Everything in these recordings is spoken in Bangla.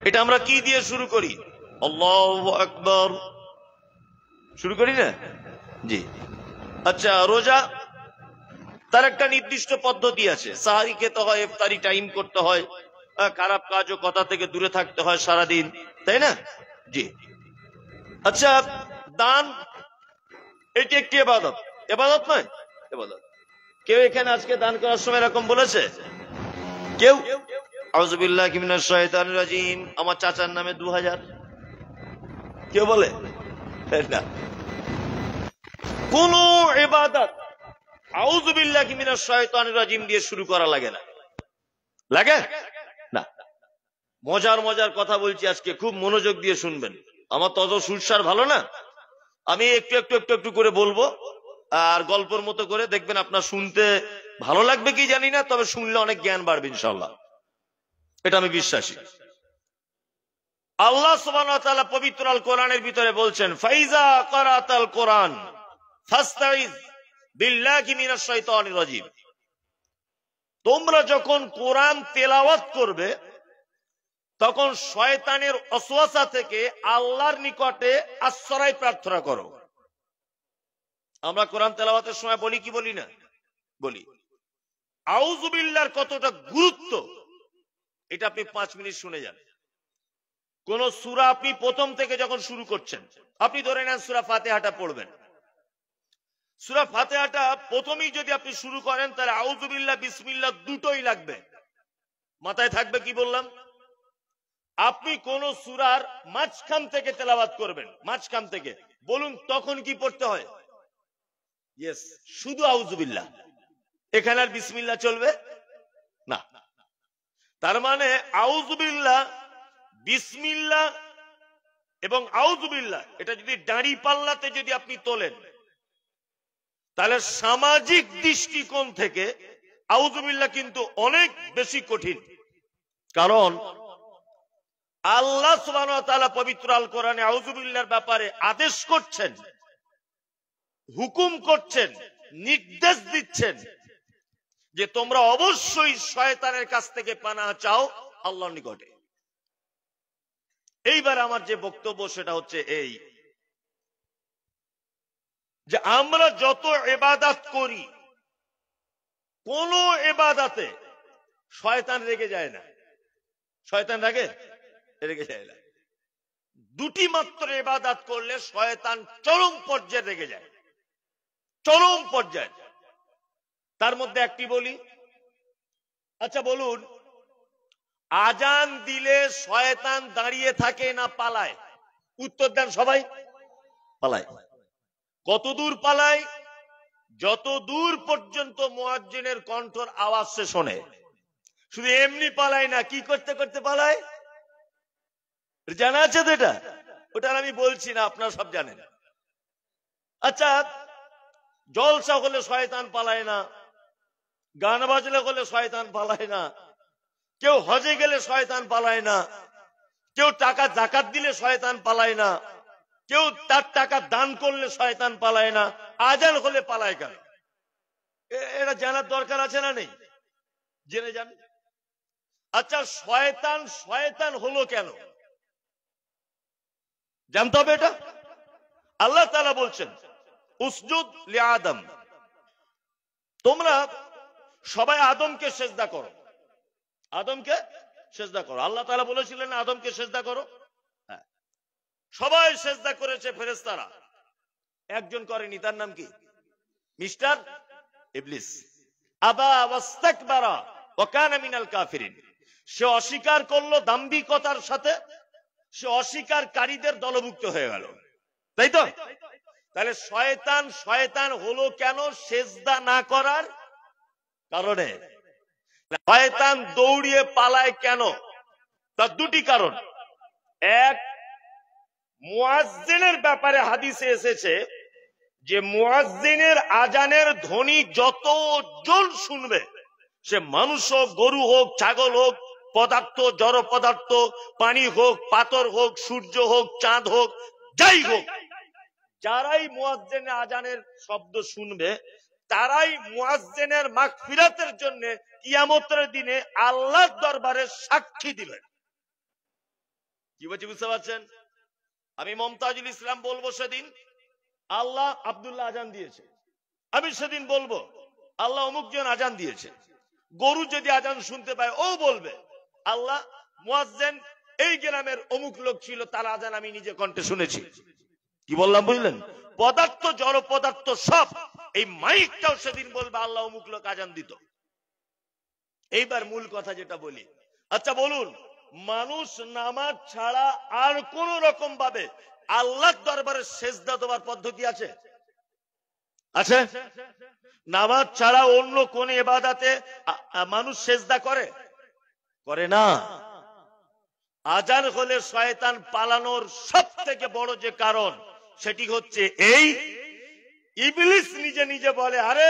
এটা আমরা কি দিয়ে শুরু করি? আল্লাহু আকবার শুরু করি না? জি। আচ্ছা, রোজা তার একটা নির্দিষ্ট পদ্ধতি আছে। সাহারি খেতে হয়, ইফতারি টাইম করতে হয়, খারাপ কাজ ও কথা থেকে দূরে থাকতে হয় সারাদিন, তাই না? জি। আচ্ছা, দান এটি একটি ইবাদত, ইবাদত নয়? ইবাদত। কেউ এখানে আজকে দান করার সময় এরকম বলেছে? কেউ? আউযুবিল্লাহি মিনাশ শাইতানির রাজিম, আমার চাচার নামে 2000, কেউ বলে না? কোন ইবাদত আউযুবিল্লাহি মিনাশ শাইতানির রাজিম দিয়ে শুরু করা লাগে না। লাগে না? মজার মজার কথা বলছি আজকে, খুব মনোযোগ দিয়ে শুনবেন। আমার তত সুরসার ভালো না, আমি একটু একটু একটু একটু করে বলবো, আর গল্পের মতো করে দেখবেন। আপনার শুনতে ভালো লাগবে কি জানি না, তবে শুনলে অনেক জ্ঞান বাড়বে ইনশাআল্লাহ, এটা আমি বিশ্বাসী। আল্লাহ সুবহানাহু ওয়া তাআলা পবিত্র আল কোরআনের ভিতরে বলছেন, ফাইজা ক্বারাতাল কোরআন ফাস্তাইজ বিল্লাহি মিনাশ শাইতানির রাজিম। তোমরা যখন কোরআন তেলাওয়াত করবে তখন শয়তানের ওয়াসওয়াসা থেকে আল্লাহর নিকটে আশ্রয় প্রার্থনা করো। আমরা কোরআন তেলাওয়াতের সময় বলি কি বলি না? বলি। আউযু বিল্লাহর কতটা গুরুত্ব এটা আপনি 5 মিনিট শুনে যান। কোন সূরা আপনি প্রথম থেকে যখন শুরু করছেন, আপনি ধরে নেন সূরা ফাতিহাটা পড়বেন। সূরা ফাতিহাটা প্রথমেই যদি আপনি শুরু করেন, তাহলে আউযু বিল্লাহ বিসমিল্লাহ দুটোই লাগবে। মাথায় থাকবে কি বললাম? আপনি কোন সূরার মাঝখান থেকে তেলাওয়াত করবেন, মাঝখান থেকে, বলুন তখন কি পড়তে হয়? ইয়েস, শুধু আউযু বিল্লাহ। এখানে আর বিসমিল্লাহ চলবে না। তার মানে আউযু বিল্লাহ, বিসমিল্লাহ এবং আউযু বিল্লাহ, এটা যদি দাঁড়ি পাল্লাতে যদি আপনি তোলেন, তাহলে সামাজিক দৃষ্টিকোণ থেকে আউযু বিল্লাহ কিন্তু অনেক বেশি কঠিন। কারণ আল্লাহ সুবহানাহু ওয়া তাআলা পবিত্র আল কোরআনে আউযু বিল্লাহর ব্যাপারে আদেশ করছেন, হুকুম করছেন, নির্দেশ দিচ্ছেন যে তোমরা অবশ্যই শয়তানের কাছ থেকে পানাহ চাও আল্লাহর নিকটে। এইবার আমার যে বক্তব্য সেটা হচ্ছে এই, যে আমরা যত ইবাদত করি, কোন ইবাদতে শয়তান রেগে যায় না। শয়তান রেগে যায় না। দুটি মাত্র ইবাদত করলে শয়তান চরম পর্যায়ে রেগে যায়, চরম পর্যায়ে। তার মধ্যে একটি বলি। আচ্ছা বলুন, আজান দিলে শয়তান দাঁড়িয়ে থাকে না পালায়? উত্তর দেন সবাই। পালায়। কত দূর পালায়? যত দূর পর্যন্ত মুয়াজ্জিনের কণ্ঠর আওয়াজ সে শোনে। শুধু এমনি পালায় না, কি করতে করতে পালায় জানা আছে তো? এটা ওটা আমি বলছি না, আপনারা সব জানেন। আচ্ছা, জলসা হলে শয়তান পালায় না, গান বাজলে হলে শয়তান পালায় না, কেউ হজে গেলে শয়তান পালায় না, কেউ টাকা যাকাত দিলে শয়তান পালায় না, কেউ তার টাকা দান করলে শয়তান পালায় না, আজান হলে পালায় কেন? এটা জানার দরকার আছে না নেই? জেনে যান। আচ্ছা, শয়তান শয়তান হলো কেন জানতে হবে। এটা আল্লাহ তাআলা বলছেন, উসজুদ লিআদম, তোমরা সবাই আদমকে সিজদা করো। আদমকে সিজদা করো। আল্লাহ তাআলা বলেছিলেন আদমকে সিজদা করো। হ্যাঁ, সবাই সিজদা করেছে ফেরেশতারা, একজন করেনি। তার নাম কি? মিস্টার ইবলিস। আবা ওয়াস্তাকবারা ওয়া কানা মিনাল কাফিরিন। সে অস্বীকার করলো দাম্ভিকতার সাথে, সে অস্বীকারীদের দলভুক্ত হয়ে গেল, তাই তো? তাহলে শয়তান শয়তান হলো কেন? সিজদা না করার কারণে। শয়তান দৌড়িয়ে পালায় কেন? তার দুটি কারণ। এক, মুয়াজ্জিনের ব্যাপারে হাদিসে এসেছে যে মুয়াজ্জিনের আজানের ধ্বনি যতজন শুনবে, সে মানুষ হোক, গরু হোক, ছাগল হোক, পদার্থ, জড় পদার্থ, পানি হোক, পাথর হোক, সূর্য হোক, চাঁদ হোক, যাই হোক, যারাই মুয়াজ্জিনের আজানের শব্দ শুনবে, তারাই মুয়াজ্জিনের মাগফিরাতের জন্য কিয়ামতের দিনে আল্লাহর দরবারে সাক্ষী দিবেন। কি বলছি বুঝতে পারছেন? আমি মমতাজুল ইসলাম বলবো সেদিন আল্লাহ আব্দুল্লাহ আজান দিয়েছে, আমি সেদিন বলবো আল্লাহ অমুক জন আজান দিয়েছে। গরু যদি আজান শুনতে পায় ও বলবে আল্লাহ মুয়াজ্জিন এই গ্রামের অমুক লোক ছিল, তার আজান আমি নিজে কণ্ঠে শুনেছি। কি বললাম বুঝলেন? পদার্থ জড় পদার্থ সব, এই মাইকটাও সেদিন বলবে আল্লাহ অমুক লোক আজান দিত। এইবার মূল কথা যেটা বলি, আচ্ছা বলুন, মানুষ নামাজ ছাড়া আর কোন রকম ভাবে আল্লাহর দরবারে সেজদা দেওয়ার পদ্ধতি আছে? আছে? নামাজ ছাড়া অন্য কোন ইবাদতে মানুষ সেজদা করে? করে না। আজান হলে শয়তান পালানোর সব থেকে বড় যে কারণ সেটি হচ্ছে এই, ইবলিস নিজে নিজে বলে আরে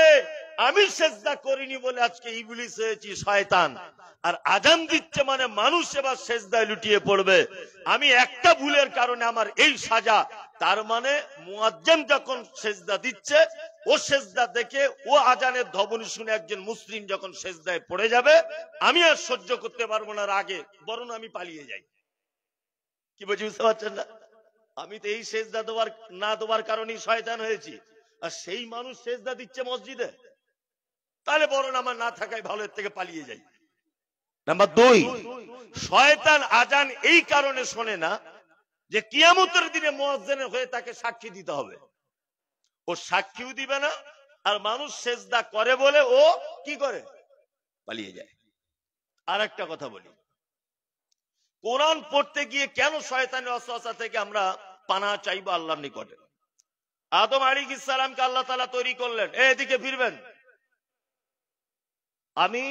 আমি সেজদা করিনি বলে আজকে ইবলিস হয়েছি শয়তান, আর আজান দিচ্ছে মানে মানুষ এবার সেজদায় লুটিয়ে পড়বে, আমি একটা ভুলের কারণে আমার এই সাজা। তার মানে মুয়াজ্জিন যখন সেজদা দিচ্ছে, ও সেজদা দেখে ও আজানের ধ্বনি শুনে একজন মুসলিম যখন সেজদায় পড়ে যাবে, আমি আর সহ্য করতে পারবো না রাগে, বরং আমি পালিয়ে যাই। কি বলছি বুঝতে পারছেন না? আমি তো এই সেজদা না দেওয়ার কারণেই শয়তান হয়েছি, আর সেই মানুষ সেজদা দিচ্ছে মসজিদে, তাহলে বরং আমার না থাকাই ভালো, এর থেকে পালিয়ে যাই। নাম্বার 2, শয়তান আজান এই কারণে শোনে না যে কিয়ামতের দিনে মুয়াজ্জিনের হয়ে তাকে সাক্ষী দিতে হবে, ও সাক্ষীও দিবে না, আর মানুষ সেজদা করে বলে ও কি করে? পালিয়ে যায়। আর একটা কথা বলি, কোরআন পড়তে গিয়ে কেন শয়তানের ওয়াসওয়াসা থেকে আমরা পানাহ চাইবো আল্লাহর নিকটে? আদম আলাইহিস সালামকে আল্লাহ তাআলা তৈরি করলেন, এদিকে ফিরবেন। আমি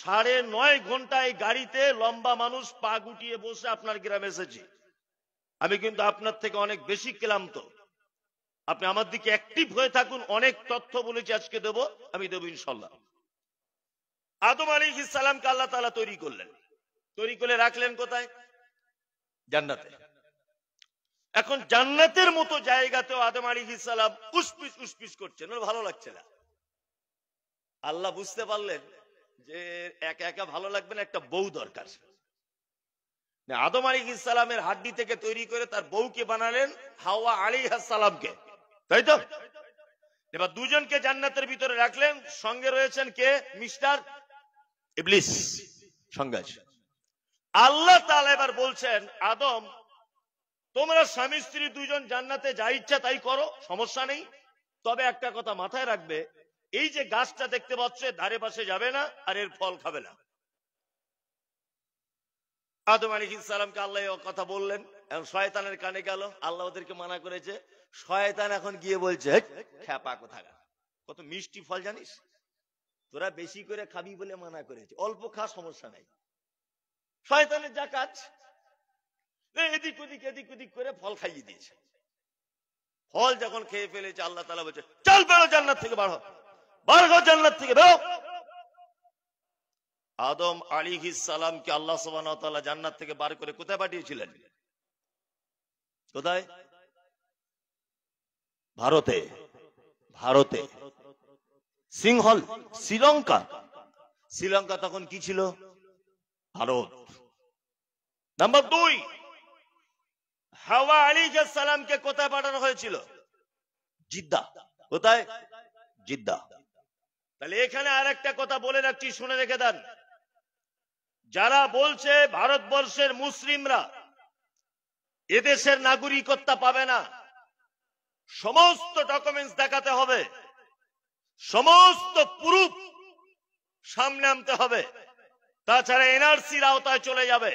9.5 ঘন্টায় গাড়িতে লম্বা মানুষ পা গুটিয়ে বসে আপনার গ্রামে এসেছি, আমি কিন্তু আপনার থেকে অনেক বেশি ক্লান্ত। আপনি আমার দিকে অ্যাক্টিভ হয়ে থাকুন, অনেক তথ্য বলেছি আজকে দেব, আমি দেব ইনশাআল্লাহ। আদম আলাইহিস সালামকে আল্লাহ তাআলা তৈরি করলেন, তৈরি করে রাখলেন কোথায়? জান্নাতে। এখন জান্নাতের মতো জায়গাতেও আদম আলাইহিস সালাম উসপিস উসপিস করছেন, ওর ভালো লাগছে না। আল্লাহ বুঝতে পারলেন যে একা একা ভালো লাগবে না, একটা বউ দরকার। আদম আলাইহিস সালামের হাড্ডি থেকে তৈরি করে তার বউকে বানালেন হাওয়া আলাইহিস সালামকে, তাই তো? এবার দুজনকে জান্নাতের ভিতরে রাখলেন, সঙ্গে রয়েছেন কে? মিস্টার ইবলিস সঙ্গে আছে। আল্লাহ তাআলা এবার বলছেন আদম তোমরা স্বামী স্ত্রী দুজন জান্নাতে যা ইচ্ছা তাই করো, সমস্যা নেই, তবে একটা কথা মাথায় রাখবে, এই যে গাছটা দেখতে পাচ্ছ ধারে পাশে যাবে না, আর এর ফল খাবে না। আদম আলাইহিস সালামকে আল্লাহ কথা বললেন, এখন শয়তানের কানে গেল, আল্লাহ ওদেরকে মানা করেছে। শয়তান এখন গিয়ে বলছে খ্যাপা কোথাকার, কত মিষ্টি ফল জানিস, তোরা বেশি করে খাবি বলে মানা করেছে, অল্প খা, সমস্যা নাই। শয়তানের যা কাজ, এদিক ওদিক এদিক ওদিক করে ফল খাইয়ে দিয়েছে। ফল যখন খেয়ে ফেলেছে, আল্লাহ তাআলা বলছে চল বেরো জান্নাত থেকে, বার হও জান্নাত থেকে, বেরো। আদম আলাইহিস সালামকে আল্লাহ সুবহানাহু ওয়া তাআলা জান্নাত থেকে বার করে কোথায় পাঠিয়েছিলেন? কোথায়? ভারতে। ভারতে সিংহল, শ্রীলঙ্কা। শ্রীলঙ্কা তখন কি ছিল? ভারত। নাম্বার 2, হাওয়া আলাইহিস সালামকে কোথায় পাঠানো হয়েছিল? জিদ্দা। কোথায়? জিদ্দা। তাহলে এখানে আরেকটা কথা বলে রাখছি, শুনে রেখে দেন। যারা বলছে ভারতবর্ষের মুসলিমরা এদেশের নাগরিকত্ব পাবে না, সমস্ত ডকুমেন্টস দেখাতে হবে, সমস্ত প্রুফ সামনে আনতে হবে, তাছাড়া এনআরসির আওতায় চলে যাবে,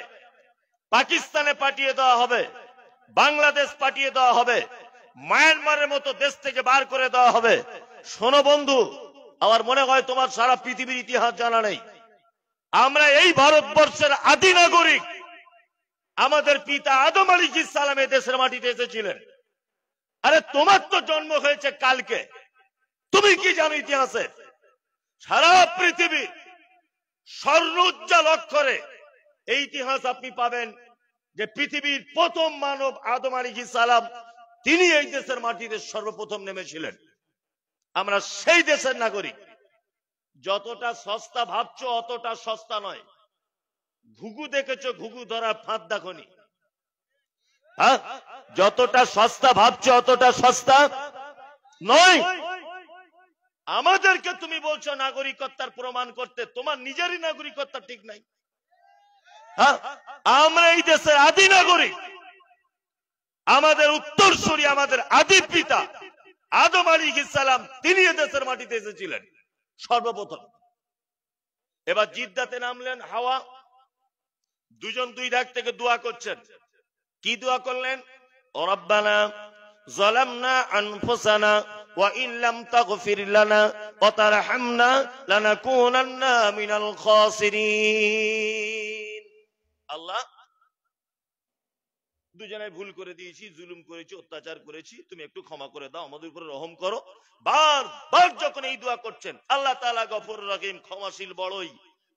পাকিস্তানে পাঠিয়ে দেওয়া হবে, বাংলাদেশ পাঠিয়ে দেওয়া হবে, মায়ানমারের মতো দেশ থেকে বার করে দেওয়া হবে। শোনো বন্ধু, আমার মনে হয় তোমার সারা পৃথিবীর ইতিহাস জানা নেই। আমরা এই ভারতবর্ষের আদি নাগরিক, আমাদের পিতা আদম আলাইহিস সালাম এই দেশের মাটিতে এসেছিলেন। আরে তোমার তো জন্ম হয়েছে কালকে, তুমি কি জানো ইতিহাসে? সারা পৃথিবী স্বর্ণোজ্জ্বল অক্ষরে এই ইতিহাস আপনি পাবেন যে পৃথিবীর প্রথম মানব আদম আলাইহিস সালাম, তিনি এই দেশের মাটিতে সর্বপ্রথম নেমেছিলেন। আমরা সেই দেশের নাগরিক। যতটা সস্তা ভাবছো অতটা সস্তা নয়। ঘুঘু দেখেছো, ঘুঘু ধরার ফাঁদ দেখনি। হ্যাঁ, যতটা সস্তা ভাবছো অতটা সস্তা নয়। আমাদেরকে তুমি বলছো নাগরিকত্বের প্রমাণ করতে, তোমার নিজেরই নাগরিকত্ব ঠিক নাই। হ্যাঁ, আমরা এই দেশের আদি নাগরিক, আমাদের উত্তরসূরি, আমাদের আদি পিতা আদম আলাইহিস সালাম, তিনি এ দেশের মাটিতে এসেছিলেন সর্বপ্রথম। এবার জিদ্দাতে নামলেন হাওয়া, দুজন দুই ধাক থেকে দোয়া করছেন। কি দোয়া করলেন? রব্বানা যালামনা আনফুসানা ওয়া ইন লাম তাগফির লানা ওয়া তারহামনা লানাকুনান্না মিনাল খাসিরিন। আল্লাহ, দুজনে ভুল করে দিয়েছি, জুলুম করেছি, অত্যাচার করেছি, তুমি একটু ক্ষমা করে দাও, আমাদের উপরে রহম করো। বারবার যখন এই দোয়া করছেন, আল্লাহ তাআলা গফুর রহিম, ক্ষমাশীল বড়ই।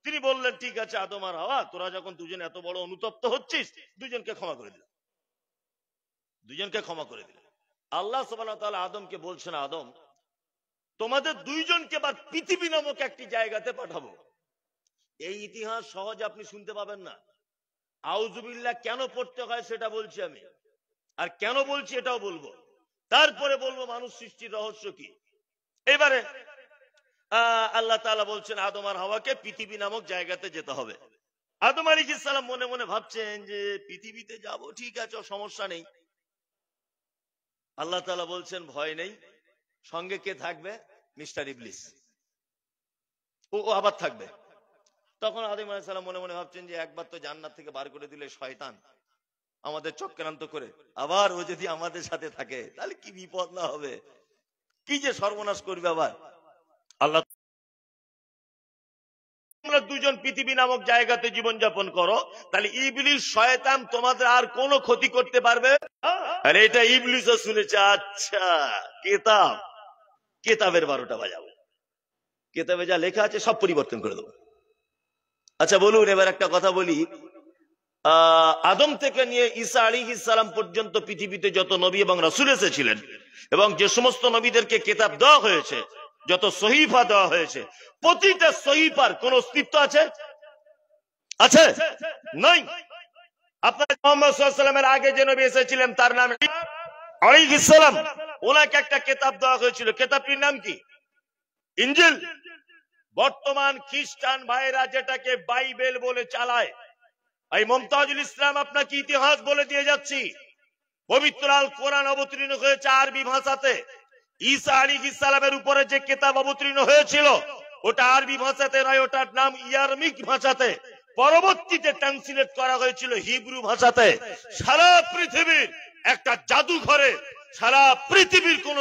তিনি বললেন ঠিক আছে আদম আর হাওয়া, তোরা যখন দুজন এত বড় অনুতপ্ত হচ্ছিস, দুজনকে ক্ষমা করে দিলেন, দুজনকে ক্ষমা করে দিলেন। আল্লাহ সুবহানাহু ওয়া তাআলা আদমকে বলছেন, আদম তোমাদের দুইজনকে বা পৃথিবী নামক একটি জায়গাতে পাঠাবো। এই ইতিহাস সহজ আপনি শুনতে পাবেন না। আউযুবিল্লাহ কেন পড়তে হয় সেটা বলছি আমি, আর কেন বলছি এটাও বলবো, তারপরে বলবো মানুষ সৃষ্টির রহস্য কি। এবারে আল্লাহ তাআলা বলছেন আদম আর হাওয়াকে পৃথিবী নামক জায়গাতে যেতে হবে। আদম আলাইহিস সালাম মনে মনে ভাবছেন যে পৃথিবীতে যাব, ঠিক আছে, সমস্যা নেই। আল্লাহ তাআলা বলছেন ভয় নেই, সঙ্গে কে থাকবে? মিস্টার ইবলিস, ও আবার থাকবে। তখন আদম আলাইহিস সালাম মনে মনে ভাবছেন যে একবার তো জান্নাত থেকে বার করে দিলে শয়তান আমাদের চক্রান্ত করে, আবার ও যদি আমাদের সাথে থাকে তাহলে কি বিপদ না হবে, কি যে সর্বনাশ করবে আবার। আল্লাহ, তোমরা দুজন পৃথিবী নামক জায়গাতে জীবন যাপন করো, তাহলে ইবলিস শয়তান তোমাদের আর কোনো ক্ষতি করতে পারবে। আর এটা ইবলিসও শুনেছে। আচ্ছা, কেতাবের 12টা বাজাবো, কেতাবে যা লেখা আছে সব পরিবর্তন করে দেবো। আচ্ছা বলুন, এবার একটা কথা বলি, আদম থেকে নিয়ে ঈসা আলাইহিস সালাম পর্যন্ত পৃথিবীতে যত নবী এবং রাসূল এসেছিলেন, এবং যে সমস্ত নবীদেরকে কিতাব দেওয়া হয়েছে, যত সহিফা দেওয়া হয়েছে, প্রতিটা সহিফার কোন অস্তিত্ব আছে? আছে? নাই। আপনার মুহাম্মদ সাল্লাল্লাহু আলাইহি ওয়াসাল্লামের আগে যে নবী এসেছিলেন তার নাম আলাইহিস সালাম, ওনাকে একটা কিতাব দেওয়া হয়েছিল, কিতাবটির নাম কি? ইনজিল। বর্তমান খ্রিস্টান ভাইরা যেটাকে বাইবেল বলে চালায়, এই মুমতাজুল ইসলাম আপনাকে ইতিহাস বলে দিয়ে যাচ্ছি, পবিত্র আল কোরআন অবতীর্ণ হয়েছে আরবি ভাষাতে। ঈসা আলাইহিস সালামের উপরে যে কিতাব অবতীর্ণ হয়েছিল ওটা আরবি ভাষাতে নয়, ওটার নাম ইয়ারমিক ভাষাতে। পরবর্তীতে ট্রান্সলেট করা হয়েছিল হিব্রু ভাষাতে। সারা পৃথিবীর একটা জাদুঘরে, সারা পৃথিবীর কোন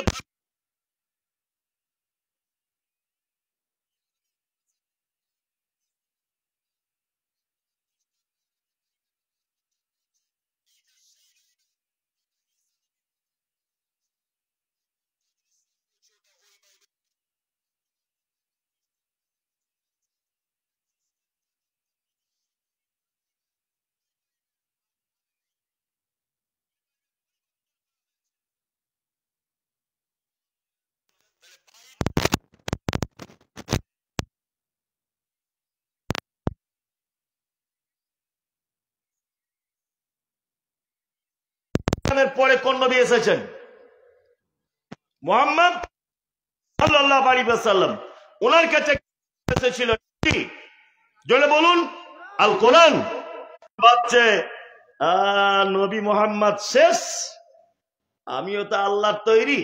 পরে কোন নবী এসেছেন? মুহাম্মদ সাল্লাল্লাহু আলাইহি ওয়াসাল্লাম। ওনার কাছে এসেছিল কি? জোরে বলুন, আল কোরআন। বাচ্চা নবী মুহাম্মদ শেষ, আমিও তো আল্লাহর তৈরি,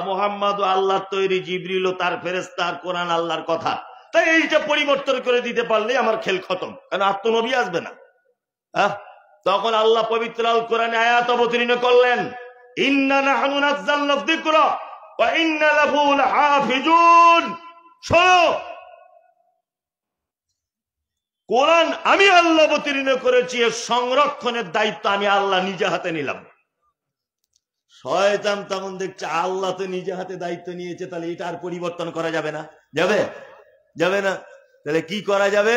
মুহাম্মদও আল্লাহর তৈরি, জিবরিলও তার ফেরেশতা, আর কোরআন আল্লাহর কথা। তাই এইটা পরিবর্তন করে দিতে পারলে আমার খেল খতম, কারণ আর তো নবী আসবে না। তখন আল্লাহ পবিত্র আল কোরআনে আয়াত অবতীর্ণ করলেন, ইন্না নাহনু নাযালনা যিকরা ওয়া ইন্না লাহু লাহাফিজুন। শোনো, কোরআন আমি আল্লাহ অবতীর্ণ করেছি, এর সংরক্ষণের দায়িত্ব আমি আল্লাহ নিজে হাতে নিলাম। শয়তান তখন দেখছে আল্লাহ তো নিজে হাতে দায়িত্ব নিয়েছে, তাহলে এটা আর পরিবর্তন করা যাবে না। যাবে? যাবে না। তাহলে কি করা যাবে?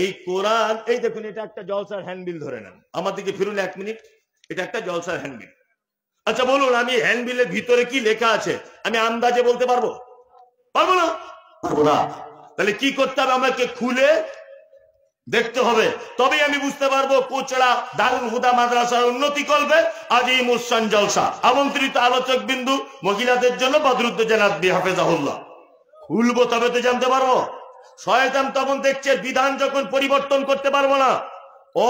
এই কোরআন, এই দেখুন, এটা একটা জলসার হ্যান্ডবিল, ধরে নেন, আমার দিকে ফিরুন 1 মিনিট। এটা একটা জলসার হ্যান্ডবিল। আচ্ছা বলুন, আমি হ্যান্ডবিলের ভিতরে কি লেখা আছে আমি আন্দাজে বলতে পারবো? পারবো না, পারবো না। তাহলে কি করতে হবে? আমাকে খুলে দেখতে হবে, তবেই আমি বুঝতে পারবো কোচড়া দারুল হুদা মাদ্রাসার উন্নতি করবে। আজ এই মুসান জলসা আমন্ত্রিত আলোচক বিন্দু মহিলাদের জন্য বদরুদ্দোজা নাদবি হাফেজাহুল্লাহ খুলবো, তবে তো জানতে পারবো। শয়তান তখন দেখছে বিধান যখন পরিবর্তন করতে পারবো না,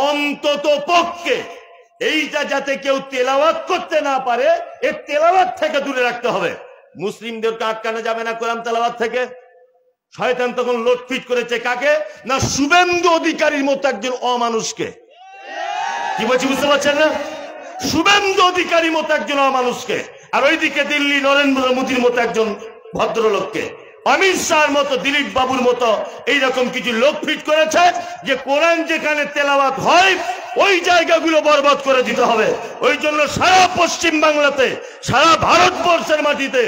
অন্তত পক্ষে এইটা যাতে কেউ তেলাওয়াত করতে না পারে, এর তেলাওয়াত থেকে দূরে রাখতে হবে। মুসলিমদেরকে আটকানো যাবে না কোরআন তেলাওয়াত থেকে। শয়তান তখন লোটফিট করেছে কাকে না, শুভেন্দু অধিকারীর মতো একজন অমানুষকে। কি বলছি বুঝতে পারছেন না? শুভেন্দু অধিকারীর মতো একজন অমানুষকে, আর ওইদিকে দিল্লি নরেন্দ্র মোদীর মতো একজন ভদ্রলোককে, অমিত শাহর মতো, দিলীপ বাবুর মতো এইরকম কিছু লোক ফিট করেছে যে কোরআন যেখানে তেলাওয়াত হয় ওই জায়গাগুলো বরবাদ করে দিতে হবে। ওই জন্য সারা পশ্চিম বাংলাতে, সারা ভারতবর্ষের মাটিতে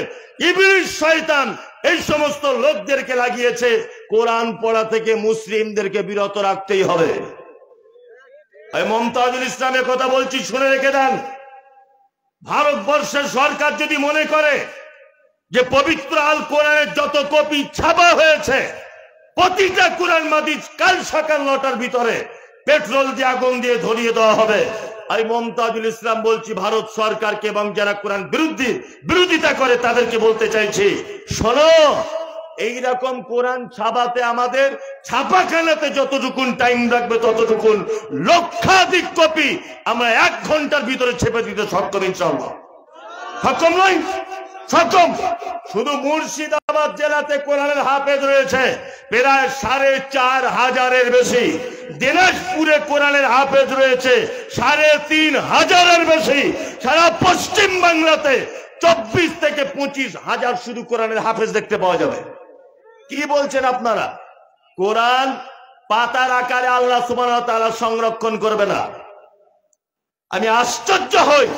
ইবলিস শয়তান এই সমস্ত লোকদেরকে লাগিয়েছে কোরআন পড়া থেকে মুসলিমদেরকে বিরত রাখতেই হবে। আমি মমতাজুল ইসলামের কথা বলছি, শুনে রেখে দেন। ভারতবর্ষের সরকার যদি মনে করে যে পবিত্র আল কোরআনের যত কপি ছাপা হয়েছে প্রতিটা কোরআন মাজিদ কাল সকাল 9টার ভিতরে পেট্রোল দিয়ে আগুন দিয়ে ধরিয়ে দেওয়া হবে। আমি মমতাজুল ইসলাম বলছি ভারত সরকারকে এবং যারা কোরআন বিরোধিতা করে তাদেরকে বলতে চাইছি, শোনো, এইরকম কোরআন ছাপাতে আমাদের ছাপাখানাতে যতটুকুন টাইম লাগবে ততটুকুন লক্ষাধিক কপি আমরা 1 ঘন্টার ভিতরে ছেপে দিতে সক্ষম ইনশাআল্লাহ। সক্ষম নয়? সক্ষম। শুধু মুর্শিদাবাদ জেলাতে কোরআনের হাফেজ রয়েছে প্রায় 4500-এর বেশি। দিনাজপুরে কোরআনের হাফেজ রয়েছে 3500-এর বেশি। সারা পশ্চিম বাংলাতে 24 থেকে 25,000 শুধু কোরআনের হাফেজ দেখতে পাওয়া যাবে। কি বলছেন আপনারা? কোরআন পাতার আকারে আল্লাহ সুবহানাহু ওয়া তাআলা সংরক্ষণ করবে না। আমি আশ্চর্য হই,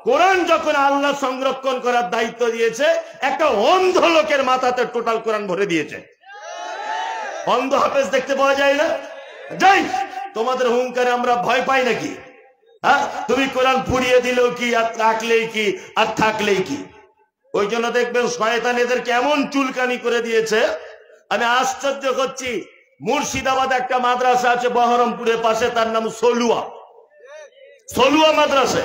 কোরআন যখন আল্লাহ সংরক্ষণ করার দায়িত্ব দিয়েছে, একটা অন্ধ লোকের মাথাতে টোটাল কোরআন ভরে দিয়েছে। অন্ধ হাফেজ দেখতে পাওয়া যায় না? যাই, তোমাদের হুঙ্কারে আমরা ভয় পাই নাকি? হ্যাঁ, তুমি কোরআন পুড়িয়ে দিলেও কি, আর রাখলেই কি, আর থাকলেই কি। ওই জন্য দেখবেন শয়তান এদেরকে এমন চুলকানি করে দিয়েছে, আমি আশ্চর্য হচ্ছি। মুর্শিদাবাদ একটা মাদ্রাসা আছে বহরমপুরের পাশে, তার নাম সলুয়া মাদ্রাসা।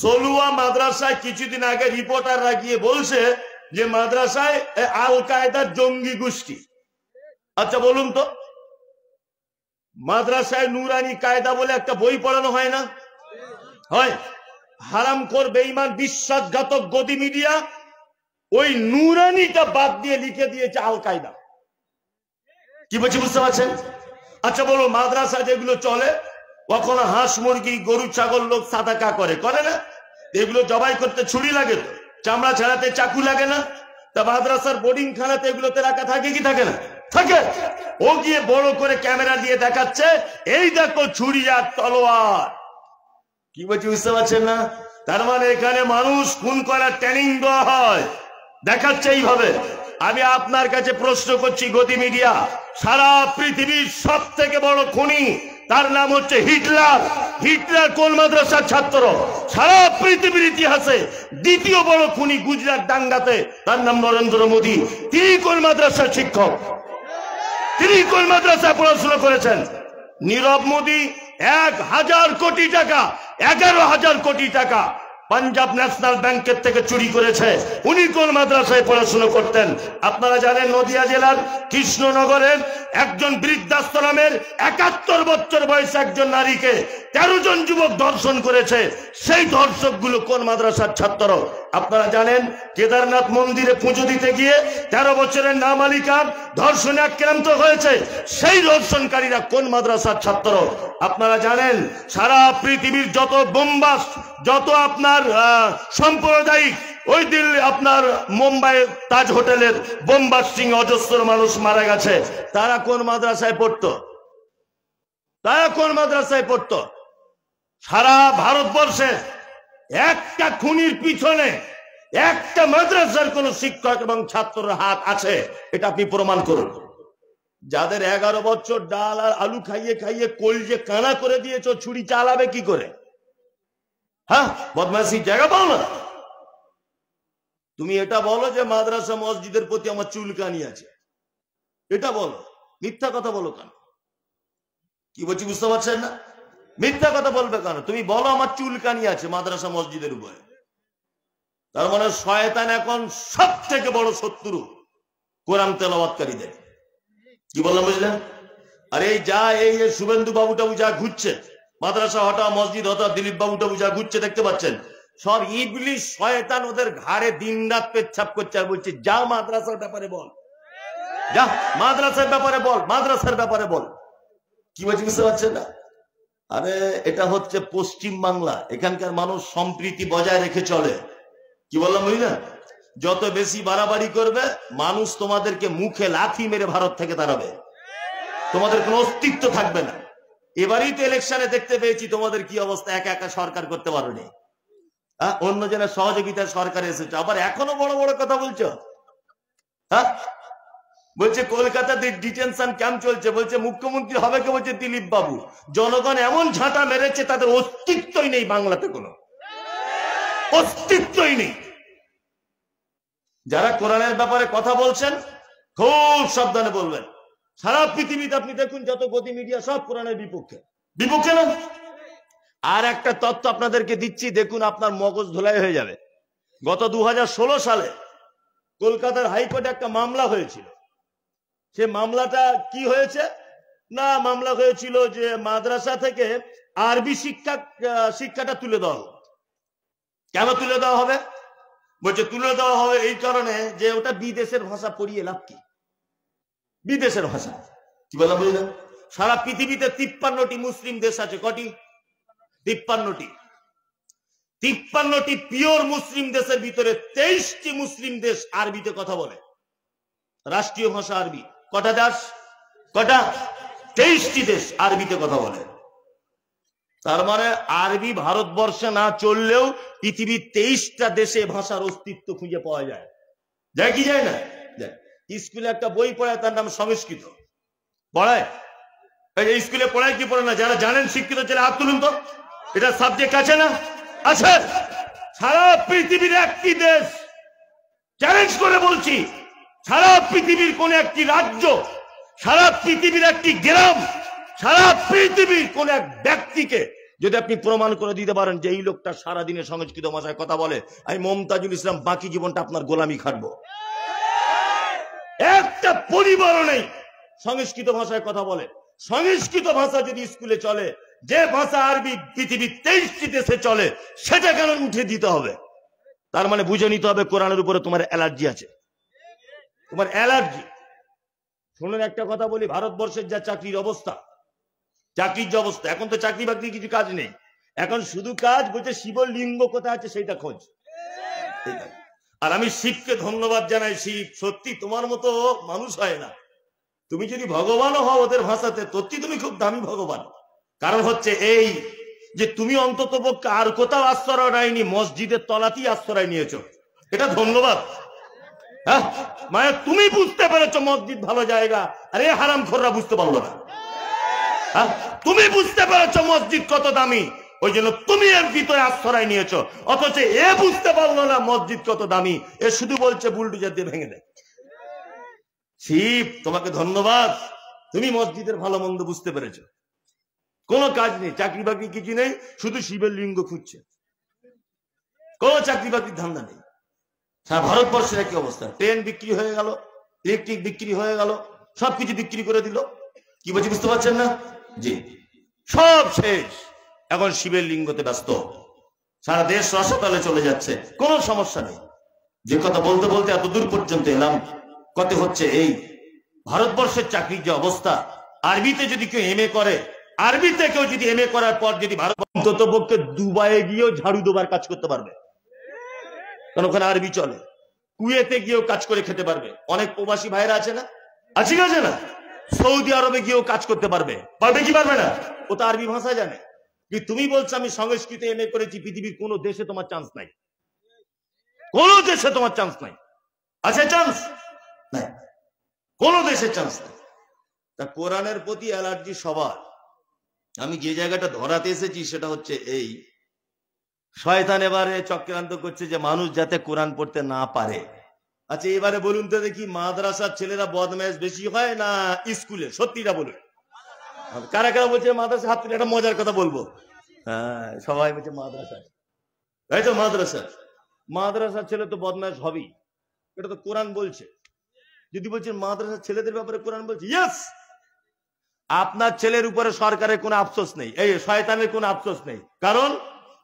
সলুয়া মাদ্রাসায় কিছুদিন আগে রিপোর্টাররা গিয়ে বলছে যে মাদ্রাসায় আল কায়দার জঙ্গি গোষ্ঠী। আচ্ছা বলুন তো, মাদ্রাসায় নুরানি কায়দা বলে একটা বই পড়ানো হয় না? হয়। হারামখোর বেঈমান বিশ্বাসঘাতক গদি মিডিয়া ওই নুরানিটা বাদ দিয়ে লিখে দিয়েছে আল কায়দা। কি বলছি বুঝতে পারছেন? আচ্ছা বলো, মাদ্রাসা যেগুলো চলে কখনো হাঁস মুরগি গরু ছাগল লোক সাদাকা করে না? এগুলো জবাই করতে ছুরি লাগে, চামড়া ছাড়াতে চাকু লাগে না? তা মাদ্রাসার বোর্ডিং খানাতে এগুলোতে রাখা থাকে কি থাকে না? থাকে। ও গিয়ে বড় করে ক্যামেরা দিয়ে দেখাচ্ছে, এই দেখো ছুরি আর তলোয়ার। কি বলছি বুঝতে পারছেন না? তার মানে এখানে মানুষ খুন করার ট্রেনিং দেওয়া হয়, দেখাচ্ছে এইভাবে। আমি আপনার কাছে প্রশ্ন করছি, গদি মিডিয়া, সারা পৃথিবীর সব থেকে বড় খুনি তার নাম হচ্ছে হিটলার। হিটলার কোন মাদ্রাসার ছাত্র? সারা পৃথিবীর ইতিহাসে দ্বিতীয় বড় খুনি গুজরাট দাঙ্গাতে, তার নাম নরেন্দ্র মোদী। তিনি কোন মাদ্রাসার শিক্ষক? তিনি কোন মাদ্রাসায় পড়াশোনা করেছেন? নীরব মোদী 1000 কোটি টাকা, 11,000 কোটি টাকা পাঞ্জাব ন্যাশনাল ব্যাংকের থেকে চুরি করেছে। উনি কোন মাদ্রাসায় পড়াশোনা করতেন? আপনারা জানেন নদিয়া জেলার কৃষ্ণনগরের একজন বৃদ্ধাশ্রমের 71 বছর বয়সে একজন নারীকে 13 জন যুবক ধর্ষণ করেছে। সেই ধর্ষকগুলো কোন মাদ্রাসার ছাত্র? আপনারা জানেন কেদারনাথ মন্দিরে পুজো দিতে গিয়ে 13 বছরের নাবালিকা ধর্ষণে আক্রান্ত হয়েছে। সেই ধর্ষণকারীরা কোন মাদ্রাসার ছাত্র? আপনারা জানেন সারা পৃথিবীর যত বোমবাস, যত আপনার সাম্প্রদায়িক, ওই দিল্লি আপনার মুম্বাই তাজ হোটেলের বোমবাস্টিং অজস্র মানুষ মারা গেছে, তারা কোন মাদ্রাসায় পড়তো? তারা কোন মাদ্রাসায় পড়তো? সারা ভারতবর্ষে একটা খুনির পিছনে একটা মাদ্রাসার কোন শিক্ষক এবং ছাত্রের হাত আছে, এটা আপনি প্রমাণ করুন। যাদের 11 বছর ডাল আর আলু খাইয়ে খাইয়ে কলজে কানা করে দিয়েছ, ছুরি চালাবে কি করে? হ্যাঁ, বদমাইশি জায়গা পাও না। তুমি এটা বলো যে মাদ্রাসা মসজিদের প্রতি আমার চুলকানি আছে, এটা বলো। মিথ্যা কথা বলো কেন? কি বলছি বুঝতে পারছেন না? মিথ্যা কথা বলবে কেন? তুমি বলো আমার চুলকানি আছে মাদ্রাসা মসজিদের উপরে, তার মানে শয়তান এখন সব থেকে বড় শত্রু কোরআন তেলাওয়াতকারীদের। কি বললাম বুঝলেন? আরে যা এই শুভেন্দু বাবু টাবু যা ঘুরছে, মাদ্রাসা হটা মসজিদ হটা, দিলীপ বাবু টাবু যা ঘুরছে দেখতে পাচ্ছেন, সব ইবলিশ শয়তান ওদের ঘাড়ে দিন রাত পেচ্ছাপ করছে আর বলছে যা মাদ্রাসার ব্যাপারে বল, যা মাদ্রাসার ব্যাপারে বল, মাদ্রাসার ব্যাপারে বল। কি বলছি বুঝতে পারছেন না? আরে এটা হচ্ছে পশ্চিম বাংলা, এখানকার মানুষ সম্প্রীতি বজায় রেখে চলে। কি বললাম বুঝলেন? যত বেশি বাড়াবাড়ি করবে মানুষ তোমাদেরকে মুখে লাথি মেরে ভারত থেকে তাড়াবে, তোমাদের কোনো অস্তিত্ব থাকবে না। এবারই তো ইলেকশনে দেখতে পেয়েছি তোমাদের কি অবস্থা, একা একা সরকার করতে পারোনি, অন্য জনের সহযোগিতায় সরকার এসেছে, আবার এখনো বড় বড় কথা বলছো। হ্যাঁ, বলছে কলকাতাতে ডিটেনশন ক্যাম্প চলছে, বলছে মুখ্যমন্ত্রী হবে কে? বলছে দিলীপ বাবু। জনগণ এমন ঝাঁটা মেরেছে তাদের অস্তিত্বই নেই, বাংলাতে কোনো অস্তিত্বই নেই। যারা কোরআনের ব্যাপারে কথা বলছেন খুব সাবধানে বলবেন। সারা পৃথিবীতে আপনি দেখুন যত গতি মিডিয়া সব কোরআনের বিপক্ষে, বিপক্ষে না। আর একটা তথ্য আপনাদেরকে দিচ্ছি, দেখুন আপনার মগজ ধোলাই হয়ে যাবে। গত 2016 সালে কলকাতার হাইকোর্টে একটা মামলা হয়েছিল। সে মামলাটা কি হয়েছে না, মামলা হয়েছিল যে মাদ্রাসা থেকে আরবি শিক্ষাটা তুলে দেওয়া হবে। কেন তুলে দেওয়া হবে? বলছে তুলে দেওয়া হবে এই কারণে যে ওটা বিদেশের ভাষা, পড়িয়ে লাভ কি? বিদেশের ভাষা। কি বলা বুঝলেন? সারা পৃথিবীতে 53টি মুসলিম দেশ আছে। কটি? 53টি। 53টি পিওর মুসলিম দেশের ভিতরে 23টি মুসলিম দেশ আরবিতে কথা বলে, রাষ্ট্রীয় ভাষা আরবি। কটা দেশ? কটা? 23টি দেশ আরবিতে কথা বলে। তার মানে আরবি ভারতবর্ষে না চললেও পৃথিবীর 23টা দেশে ভাষার অস্তিত্ব খুঁজে পাওয়া যায়। যায় কি যায় না? স্কুলে একটা বই পড়ায়, তার নাম সংস্কৃত। পড়ায় স্কুলে পড়ায় কি পড়ে না? যারা জানেন শিক্ষিত ছেলে হাত তুলুন তো। এটা সাবজেক্ট আছে না? আছে। সারা পৃথিবীর একটি দেশ, চ্যালেঞ্জ করে বলছি, সারা পৃথিবীর কোন একটি রাজ্য, সারা পৃথিবীর একটি গ্রাম, সারা পৃথিবীর কোন এক ব্যক্তিকে যদি আপনি প্রমাণ করে দিতে পারেন যে এই লোকটা সারাদিনে সংস্কৃত ভাষায় কথা বলে, আমি মমতাজুল ইসলাম বাকি জীবনটা আপনার গোলামি খাটবো। একটা পরিবারও নেই সংস্কৃত ভাষায় কথা বলে। সংস্কৃত ভাষা যদি স্কুলে চলে, যে ভাষা আরবি পৃথিবীর 23টি দেশে চলে, সেটা কেন উঠে দিতে হবে? তার মানে বুঝে নিতে হবে কোরআনের উপরে তোমার অ্যালার্জি আছে, তোমার অ্যালার্জি। শুনুন একটা কথা বলি, ভারতবর্ষের যা চাকরির অবস্থা, চাকরির যে অবস্থা, এখন তো চাকরি বাকরি কিছু কাজ নেই, এখন শুধু কাজ বলছে শিবলিঙ্গ কোথায় আছে সেইটা খোঁজ। আর আমি শিবকে ধন্যবাদ জানাই। শিব সত্যি তোমার মতো মানুষ হয় না। তুমি যদি ভগবানও হও ওদের ভাষাতে, সত্যি তুমি খুব দামি ভগবান। কারণ হচ্ছে এই যে তুমি অন্তত পক্ষে আর কোথাও আশ্রয় নেয়নি, মসজিদের তলাতেই আশ্রয় নিয়েছো, এটা ধন্যবাদ। হ্যাঁ, মানে তুমি বুঝতে পেরেছো মসজিদ ভালো জায়গা, আরে হারামখোররা বুঝতে পারলো না। হ্যাঁ, তুমি বুঝতে পেরেছো মসজিদ কত দামি, ওই জন্য তুমি এর ভিতরে আশ্রয় নিয়েছো। অথচ এ বুঝতে পারলো না মসজিদ কত দামি, এ শুধু বলছে বুলডোজার দিয়ে ভেঙে দেয়। শিব তোমাকে ধন্যবাদ, তুমি মসজিদের ভালো মন্দ বুঝতে পেরেছো। কোনো কাজ নেই, চাকরি বাকরি কিছু নেই, শুধু শিবের লিঙ্গ খুঁজছে, কোনো চাকরি বাকরির ধান্দা নেই। সারা ভারতবর্ষের একই অবস্থা। ট্রেন বিক্রি হয়ে গেল, ইলেকট্রিক বিক্রি হয়ে গেল, সবকিছু বিক্রি করে দিল। কি বলছি বুঝতে পারছেন না? জি, সব শেষ। এখন শিবের লিঙ্গতে ব্যস্ত, সারা দেশ রসাতলে চলে যাচ্ছে, কোনো সমস্যা নেই। যে কথা বলতে বলতে এত দূর পর্যন্ত এলাম, কত হচ্ছে এই ভারতবর্ষের চাকরির যে অবস্থা, আরবিতে যদি কেউ এমএ করে, আরবিতে কেউ যদি এমএ করার পর যদি ভারত অন্তত পক্ষে দুবাইয়ে গিয়েও ঝাড়ু দেবার কাজ করতে পারবে, কারণ ওখানে আরবি চলে। কুয়েতে গিয়েও কাজ করে খেতে পারবে। অনেক প্রবাসী ভাইরা আছে না, আছে না, সৌদি আরবে গিয়েও কাজ করতে পারবে। পারবে কি পারবে না? ও তো আরবি ভাষা জানে। কি তুমি বলছো আমি সংস্কৃত এমএ করেছি, পৃথিবীর কোন দেশে তোমার চান্স নাই, কোন দেশে তোমার চান্স নাই। আছে চান্স? নাই, কোন দেশের চান্স নাই। তা কোরআনের প্রতি অ্যালার্জি সবার। আমি যে জায়গাটা ধরাতে এসেছি সেটা হচ্ছে এই, শয়তান এবারে চক্রান্ত করছে যে মানুষ যাতে কোরআন পড়তে না পারে। আচ্ছা এবারে বলুন তো দেখি, মাদ্রাসার ছেলেরা বদমাইশ বেশি হয় না স্কুলে? সত্যিটা বলুন। কারা কারা বলছে মাদ্রাসা, হাত তুলে একটা মজার কথা বলবো। হ্যাঁ, সবাই বলছে মাদ্রাসা, তাই তো মাদ্রাসা। মাদ্রাসার ছেলে তো বদমাশ হবেই, এটা তো কোরআন বলছে। যদি বলছেন মাদ্রাসার ছেলেদের ব্যাপারে কোরআন বলছে, ইয়েস, আপনার ছেলের উপরে সরকারের কোনো আফসোস নেই, এই শয়তানের কোনো আফসোস নেই। কারণ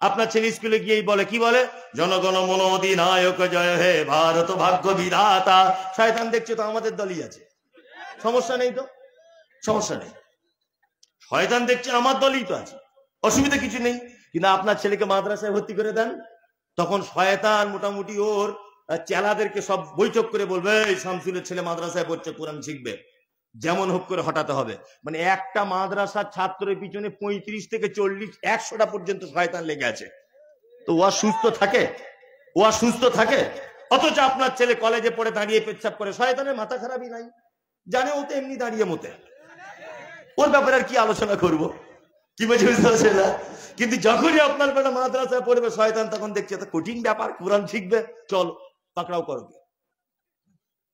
আপনার ছেলে স্কুলে গিয়েই বলে, কি বলে, জনগণ মন অধিনায়ক জয় হে ভারত ভাগ্য বিধাতা। শয়তান দেখছে তো আমাদের দলই আছে, সমস্যা নেই তো, সমস্যা নেই। শয়তান দেখছে আমার দলই তো আছে, অসুবিধা কিছু নেই। কিন্তু আপনার ছেলেকে মাদ্রাসায় ভর্তি করে দেন, তখন শয়তান মোটামুটি ওর চেলাদেরকে সব বৈঠক করে বলবে, এই শামসুলের ছেলে মাদ্রাসায় পড়ছে, কোরআন শিখবে, যেমন হোক করে হটাতে হবে। মানে একটা মাদ্রাসার ছাত্রের পিছনে 35 থেকে 40, 100টা পর্যন্ত শয়তান লেগে আছে। তো ও সুস্থ থাকে, ও সুস্থ থাকে। অথচ আপনার ছেলে কলেজে পড়ে দাঁড়িয়ে পেচ্ছাপ করে, শয়তানের মাথা খারাপই নাই, জানে ও তো এমনি দাঁড়িয়ে মতে, ওর ব্যাপারে আর কি আলোচনা করবো, কি বলছে বুঝতে পারছে না। কিন্তু যখনই আপনার বেটা মাদ্রাসায় পড়বে, শয়তান তখন দেখছে তো কঠিন ব্যাপার, কোরআন শিখবে, চল পাকড়াও করো।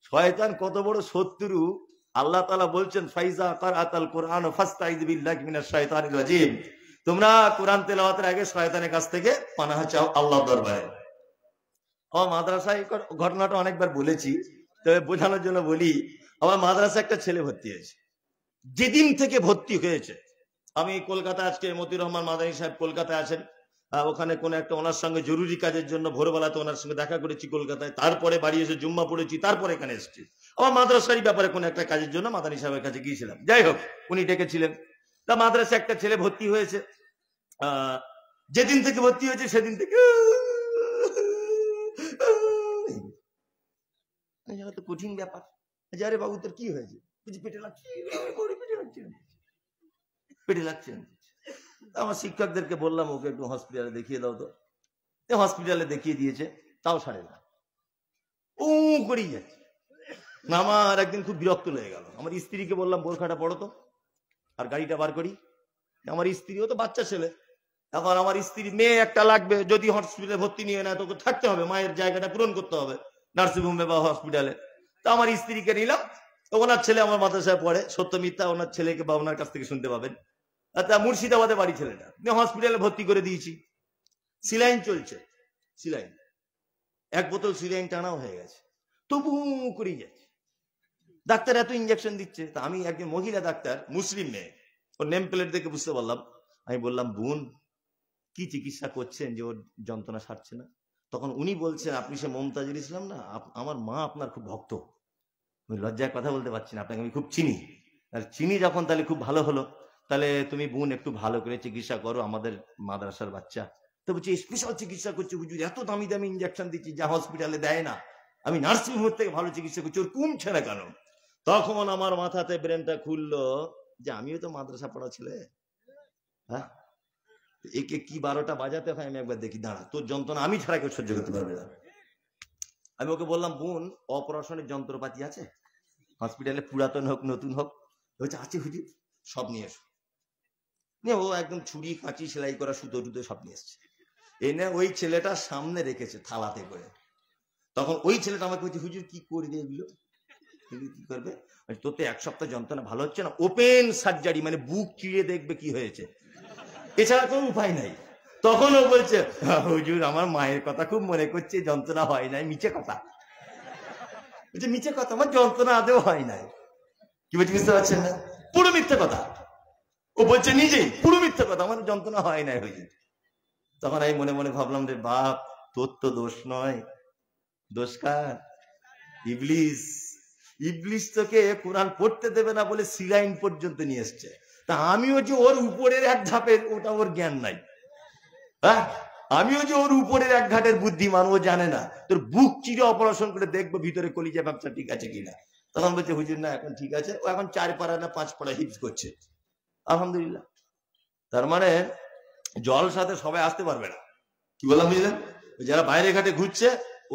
শয়তান কত বড় শত্রু আল্লাহ তাআলা বলছেন, ফাইজা কারাতাল কোরআন ফাস্তাইয বিল্লাহি মিনাশ শাইতানির রাজিম। তোমরা কোরআন তেলাওয়াতের আগে শয়তানের কাছ থেকে পানাহ চাও আল্লাহর দরবারে। আমার মাদ্রাসায় ঘটনাটা অনেকবার বলেছি, তবে বোঝানোর জন্য বলি। আমার মাদ্রাসায় একটা ছেলে ভর্তি হয়েছে, যেদিন থেকে ভর্তি হয়েছে, আমি কলকাতা, আজকে মতিউর রহমান মাদানী সাহেব কলকাতায় আছেন, ওখানে কোন একটা ওনার সঙ্গে জরুরি কাজের জন্য ভোরবেলাতে ওনার সঙ্গে দেখা করেছি কলকাতায়, তারপরে বাড়ি এসে জুম্মা পড়েছি, তারপরে এখানে এসেছি। আমার মাদ্রাসারই ব্যাপারে কোন একটা কাজের জন্য মাদানী সাহেবের কাছে গিয়েছিলাম, যাই হোক উনি ডেকেছিলেন। তা মাদ্রাসায় একটা ছেলে ভর্তি হয়েছে, যেদিন থেকে ভর্তি হয়েছে সেদিন থেকে তো কঠিন ব্যাপার। আরে বাবু তোর কি হয়েছে? পেটে লাগছে, পেটে লাগছে। আমার শিক্ষকদেরকে বললাম, ওকে একটু হসপিটালে দেখিয়ে দাও তো। হসপিটালে দেখিয়ে দিয়েছে, তাও সারে না, ও করেই যাচ্ছে। আমার একদিন খুব বিরক্ত লেগে গেল। আমার স্ত্রীকে বললাম, বোরখাটা পড়ো তো, আর গাড়িটা বার করি। আমার স্ত্রীও তো বাচ্চা ছেলে, এখন আমার স্ত্রী মেয়ে একটা লাগবে, যদি হসপিটালে ভর্তি নিয়ে নেয় তোকে থাকতে হবে, মায়ের জায়গাটা পূরণ করতে হবে নার্সিংহোমে বা হসপিটালে। তা আমার স্ত্রীকে নিলাম, ওনার ছেলে আমার মাদ্রাসায় পড়ে, সত্য মিথ্যা ওনার ছেলেকে বা ওনার কাছ থেকে শুনতে পাবেন। মুর্শিদাবাদে বাড়ি ছেলেটা, হসপিটালে ভর্তি করে দিয়েছি। সিলাইন চলছে, সিলাইন 1 বোতল সিলাইন টানাও হয়ে গেছে, তবু করেই যাচ্ছে। ডাক্তার এত ইঞ্জেকশন দিচ্ছে। তা আমি একজন মহিলা ডাক্তার, মুসলিম মেয়ে, ওর নেম প্লেট দেখে বুঝতে পারলাম। আমি বললাম, বোন কি চিকিৎসা করছেন যে ওর যন্ত্রণা সারছে না? তখন উনি বলছেন, আপনি সে মমতাজুল ইসলাম না, আমার মা আপনার খুব ভক্ত। আমি লজ্জায় কথা বলতে পারছি না, আপনাকে আমি খুব চিনি। আর চিনি যখন, তাহলে খুব ভালো হলো, তাহলে তুমি বোন একটু ভালো করে চিকিৎসা করো, আমাদের মাদ্রাসার বাচ্চা তো। বলছি স্পেশাল চিকিৎসা করছে হুজুর, এত দামি দামি ইঞ্জেকশন দিচ্ছি যা হসপিটালে দেয় না, আমি নার্সিংহোম থেকে ভালো চিকিৎসা করছি, ওর কমছে না কেন? তখন আমার মাথাতে ব্রেনটা খুললো যে আমিও তো মাদ্রাসা পড়া ছেলে, হ্যাঁ, একে কি 12টা বাজাতে হয় আমি একবার দেখি, দাঁড়া, তোর যন্ত্রণা আমি ছাড়া কেউ সহ্য করতে পারবে না। আমি ওকে বললাম, বোন অপারেশনের যন্ত্রপাতি আছে হসপিটালে, পুরাতন হোক নতুন হোক? বলছে আছে হুজুর, সব নিয়ে এসো। ও একদম ছুরি কাঁচি সেলাই করা সুতো টুতো সব নিয়ে এসছে, এনে ওই ছেলেটা সামনে রেখেছে থালাতে করে। তখন ওই ছেলেটা আমাকে বলছে, হুজুর কি করবে এগুলো? কি করবে? তোর তো 1 সপ্তাহ যন্ত্রণা ভালো হচ্ছে না, ওপেন সার্জারি, মানে বুক চিড়ে দেখবে কি হয়েছে, এছাড়া কোনো উপায় নাই। তখন ও বলছে, হুজুর আমার মায়ের কথা খুব মনে করছে, যন্ত্রণা হয় নাই। মিছে কথা, বলছে মিছে কথা, আমার যন্ত্রণা আদেও হয় নাই। কি বলছি বুঝতে পারছেন না? পুরো মিথ্যে কথা। ও বলছে নিজেই পুরো মিথ্যে কথা, আমার যন্ত্রণা হয় নাই হুজুর। তখন আমি মনে মনে ভাবলাম, রে বাপ, তোর তো দোষ নয়, দোষ কার? ইবলিস। ইবলিস তোকে কোরআন পড়তে দেবে না বলে সিলাইন পর্যন্ত নিয়ে এসছে। তা আমিও যে ওর উপরের এক ধাপের, ওটা ওর জ্ঞান নাই। হ্যাঁ, আমিও যে ওর উপরের এক ঘাটের বুদ্ধিমান, ও জানে না। তোর বুক চিরে অপারেশন করে দেখবো ভিতরে কলিজা ব্যবসা ঠিক আছে কিনা। তখন বলছে, হুজুর না এখন ঠিক আছে। ও এখন 4 পারা না 5 পারা হিপস করছে, আলহামদুলিল্লাহ। তার মানে জল সাথে সবাই আসতে পারবে না। কি বললাম বুঝলেন? যারা বাইরে ঘাটে ঘুরছে,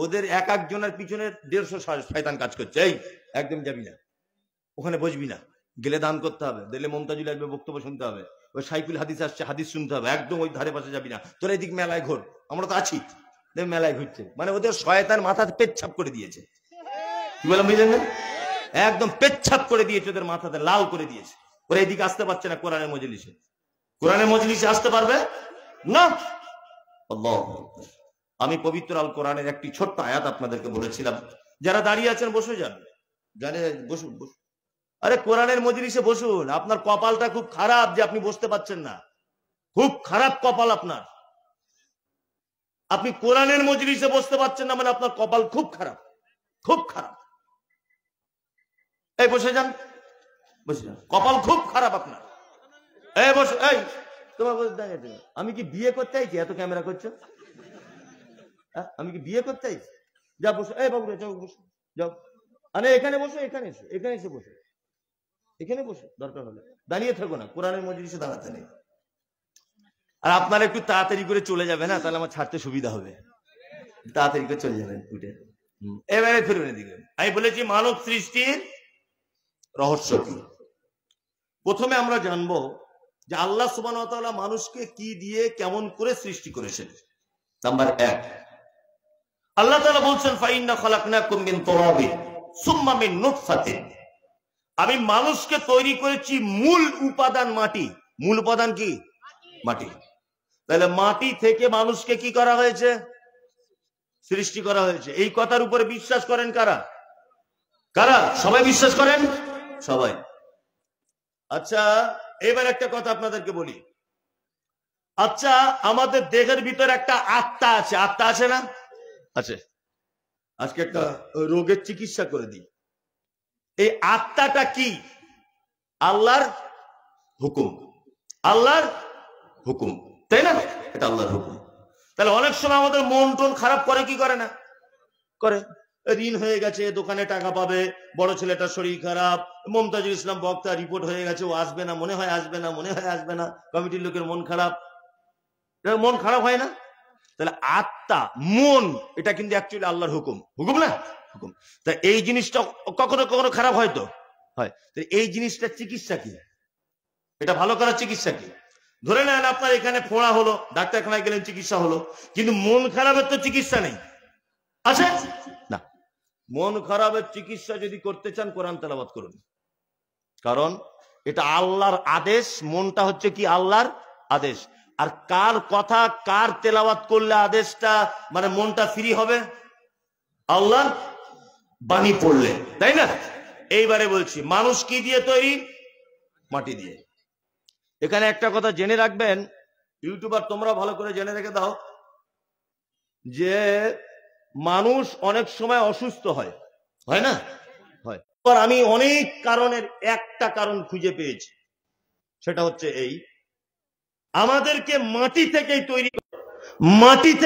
ওদের এক একজনের পিছনে 150 শয়তান কাজ করছে। এই একদম যাবি না, ওখানে বসবি না, গেলে দান করতে হবে, দিলে মমতাজুল আসবে, বক্তব্য শুনতে হবে, ওই সাইকুল হাদিস আসছে, হাদিস শুনতে হবে, একদম ওই ধারে পাশে যাবি না। তোরা এদিক মেলায় ঘোর, আমরা তো আছি, মেলায় ঘুরছে। মানে ওদের শয়তান মাথাতে পেচ্ছাপ করে দিয়েছে। কি বললাম বুঝলেন? একদম পেচ্ছাপ করে দিয়েছে, ওদের মাথাতে লাল করে দিয়েছে। ওরা এদিকে আসতে পারছে না কোরআনের মজলিসে। কোরআনের মজলিসে আসতে পারবে না। আল্লাহু আকবার। আমি পবিত্র আল কোরআনের একটি ছোট্ট আয়াত আপনাদেরকে বলেছিলাম। যারা দাঁড়িয়ে আছেন বসে যান, বসুন বসুন। আরে কোরআনের মজলিসে বসুন। আপনার কপালটা খুব খারাপ যে আপনি বসতে পারছেন না, খুব খারাপ কপাল আপনার। আপনি কোরআনের মজলিসে বসতে পারছেন না মানে আপনার কপাল খুব খারাপ, খুব খারাপ। এই বসে যান, বসে যান, কপাল খুব খারাপ আপনার। এই বসে, এই তোমার আমি কি বিয়ে করতে আইছি? এত ক্যামেরা করছো? আমি কি বিয়ে করতে আইছি? যা বসো। এই বাবু যাও, বসো, যাও। আরে এখানে বসো, এখানে এসো, এখানে এসে বসো, এখানে বসো। দরকার হলে দাঁড়িয়ে থাকো না, কোরআনের মজলিসে দাঁড়াতে নেই। আর আপনারা একটু তাড়াতাড়ি করে চলে যাবে না, তাহলে আমার ছাড়তে সুবিধা হবে। তাড়াতাড়ি করে চলে যাবেন উঠে। এবারে ফিরবেন এদিকে। আমি বলেছি মানব সৃষ্টির রহস্য কি। প্রথমে আমরা জানবো যে আল্লাহ সুবহানাহু ওয়া তাআলা মানুষকে কি দিয়ে কেমন করে সৃষ্টি করেছেন। নাম্বার 1, আল্লাহ তাআলা বলছেন ফাইন্না খালাকনাকুম মিন তুরাবিন সুম্মা মিন নুতফাতিন। আমি মানুষকে তৈরি করেছি মূল উপাদান মাটি। মূল উপাদান কি? মাটি। তাহলে মাটি থেকে মানুষকে কি করা হয়েছে? সৃষ্টি করা হয়েছে। এই কথার উপরে বিশ্বাস করেন কারা? কারা? সবাই বিশ্বাস করেন? সবাই। আচ্ছা, এবার একটা কথা আপনাদেরকে বলি। আচ্ছা, আমাদের দেহের ভিতরে একটা আত্মা আছে। আত্মা আছে না? আছে। আজকে একটা রোগের চিকিৎসা করে দিই। এই আত্মাটা কি? আল্লাহর হুকুম। আল্লাহর হুকুম, তাই না? এটা আল্লাহর হুকুম। তাহলে অনেক সময় আমাদের মন টন খারাপ করে কি করে না? করে। ঋণ হয়ে গেছে, দোকানে টাকা পাবে, বড় ছেলেটার শরীর খারাপ, মমতাজুল ইসলাম বক্তা রিপোর্ট হয়ে গেছে, ও আসবে না, মনে হয় আসবে না, মনে হয় আসবে না, কমিটির লোকের মন খারাপ। মন খারাপ হয় না? তাহলে আত্মা, মন, এটা কিন্তু অ্যাকচুয়ালি আল্লাহর হুকুম। হুকুম না? হুকুম। তা এই জিনিসটা কখনো কখনো খারাপ হয় তো হয়। এই জিনিসটা চিকিৎসা কি? এটা ভালো করার চিকিৎসা কি? ধরে নেন আপনার এখানে ফোড়া হলো, ডাক্তারখানায় গেলেন, চিকিৎসা হলো, কিন্তু মন খারাপের তো চিকিৎসা নেই, আছে না? মন খারাপের চিকিৎসা যদি করতে চান কোরআন তেলাওয়াত করুন, কারণ এটা আল্লাহর আদেশ। মনটা হচ্ছে কি? আল্লাহর আদেশ। আর কার কথা, কার তেলাওয়াত করলে আদেশটা মানে মনটা ফ্রি হবে? আল্লাহর বাণী পড়লে, তাই না? এইবারে বলছি, মানুষ কি দিয়ে তৈরি? মাটি দিয়ে। এখানে একটা কথা জেনে রাখবেন, ইউটিউবার তোমরা ভালো করে জেনে রেখে দাও, যে মানুষ অনেক সময় অসুস্থ হয়, হয় না? হয়। আমি অনেক কারণের একটা কারণ খুঁজে পেয়েছি, সেটা হচ্ছে এই, আমাদেরকে মাটি থেকেই তৈরি, মাটি থেকে